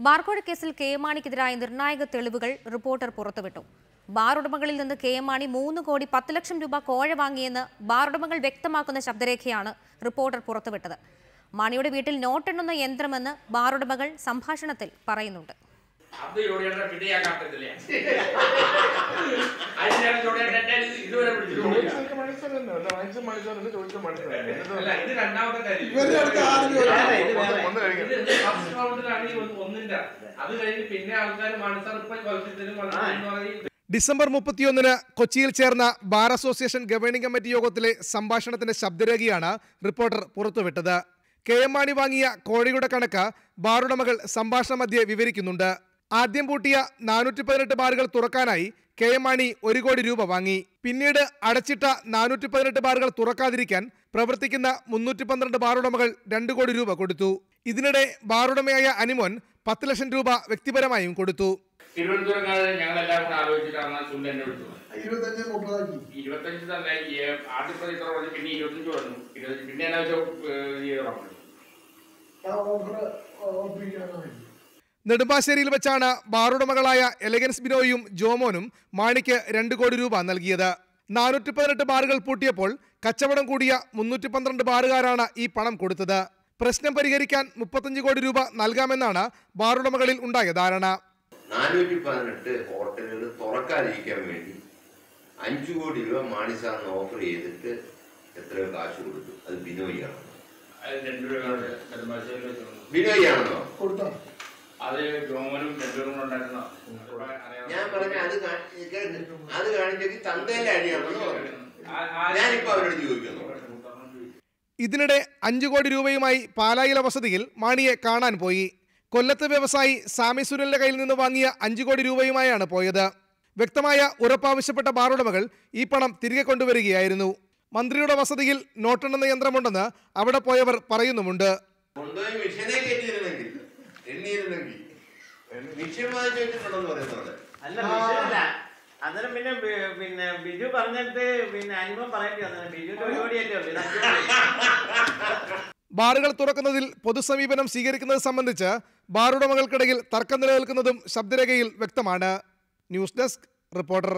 ബാർകോഴ കേസിൽ K M മാണിക്കെതിരായ നിർണായക തെളിവുകൾ റിപ്പോർട്ടർ പുറത്തുവിട്ടു. ബാർ ഉടമകളിൽ നിന്ന് കെ എം മാണി 3 കോടി 10 ലക്ഷം രൂപ കോഴ വാങ്ങിയെന്ന് ബാർ ഉടമകൾ വ്യക്തമാക്കുന്ന ശബ്ദരേഖയാണ് റിപ്പോർട്ടർ പുറത്തുവിട്ടത്. മാണിയുടെ വീട്ടിൽ നോട്ടെണ്ണുന്ന യന്ത്രമെന്ന് ബാർ ഉടമകൾ സംഭാഷണത്തിൽ പറയുന്നുണ്ട്. ഡിസംബർ 31 കൊച്ചിയിൽ ചേർന്ന ബാർ അസോസിയേഷൻ ഗവേണിംഗ് കമ്മിറ്റി യോഗത്തിലെ സംഭാഷണത്തിന്റെ ശബ്ദരേഖയാണ് റിപ്പോർട്ടർ പുറത്തുവിട്ടത്. കെ എം മാണി വാങ്ങിയ കോഴയുടെ കണക്ക് ബാറുടമകൾ സംഭാഷണ മധ്യേ വിവരിക്കുന്നുണ്ട്. ആദ്യം പൂട്ടിയ 418 ബാറുകൾ തുറക്കാനായി കെ എം മാണി 1 കോടി രൂപ വാങ്ങി. പിന്നീട് അടച്ചിട്ട 418 ബാറുകൾ തുറക്കാതിരിക്കാൻ പ്രവർത്തിക്കുന്ന 312 ബാറുടമകൾ 2 കോടി രൂപ കൊടുത്തു. ഇതിനിടെ ബാറുടമയായ അനിമോൻ 10 ലക്ഷം രൂപ വ്യക്തിപരമായും കൊടുത്തു. നെടുമ്പാശ്ശേരിയിൽ വെച്ചാണ് ബാറുടമകളായ എലഗൻസ് ബിനോയും ജോമോനും മാണിക്ക് 2 കോടി രൂപ നൽകിയത്. 418 ബാറുകൾ പൂട്ടിയപ്പോൾ കച്ചവടം കൂടിയ 312 ബാറുകാരാണ് ഈ പണം കൊടുത്തത്. പ്രശ്നം പരിഹരിക്കാൻ 35 കോടി രൂപ നൽകാമെന്നാണ് ബാറുടമകളിൽ ഉണ്ടായ ധാരണ. 418 ഹോട്ടലുകൾ തുറക്കാതിരിക്കാൻ വേണ്ടി 5 കോടി രൂപ മാണി സാറിന് ഓഫർ ചെയ്തിട്ട് എത്രയോ കാശ് കൊടുത്തു. അത് ബിനോയിയാണോ? ബിനോയിയാണെന്നോ? ഞാൻ പറഞ്ഞ അത് കാണിച്ചെങ്കിൽ ചന്തയിലെ അടിയാണെന്ന് പറഞ്ഞു. ഞാനിപ്പോ അവരോട് ചോദിക്കുന്നു. ഇതിനിടെ 5 കോടി രൂപയുമായി പാലായിലെ വസതിയിൽ മാണിയെ കാണാൻ പോയി. കൊല്ലത്തെ വ്യവസായി സാമി സുനിലിന്റെ കയ്യിൽ നിന്ന് വാങ്ങിയ 5 കോടി രൂപയുമായാണ് പോയത്. വ്യക്തമായ ഉറപ്പാവശ്യപ്പെട്ട ബാറുടമകൾ ഈ പണം തിരികെ കൊണ്ടുവരികയായിരുന്നു. മന്ത്രിയുടെ വസതിയിൽ നോട്ടെണ്ണുന്ന യന്ത്രമുണ്ടെന്ന് അവിടെ പോയവർ പറയുന്നുമുണ്ട്. അന്നേരം പിന്നെ ബിജു പറഞ്ഞിട്ട് അനുഭവം പറയേണ്ടി ബാറുകൾ തുറക്കുന്നതിൽ പൊതുസമീപനം സ്വീകരിക്കുന്നത് സംബന്ധിച്ച് ബാറുടമകൾക്കിടയിൽ തർക്കം നിലനിൽക്കുന്നതും ശബ്ദരേഖയിൽ വ്യക്തമാണ്. News desk reporter.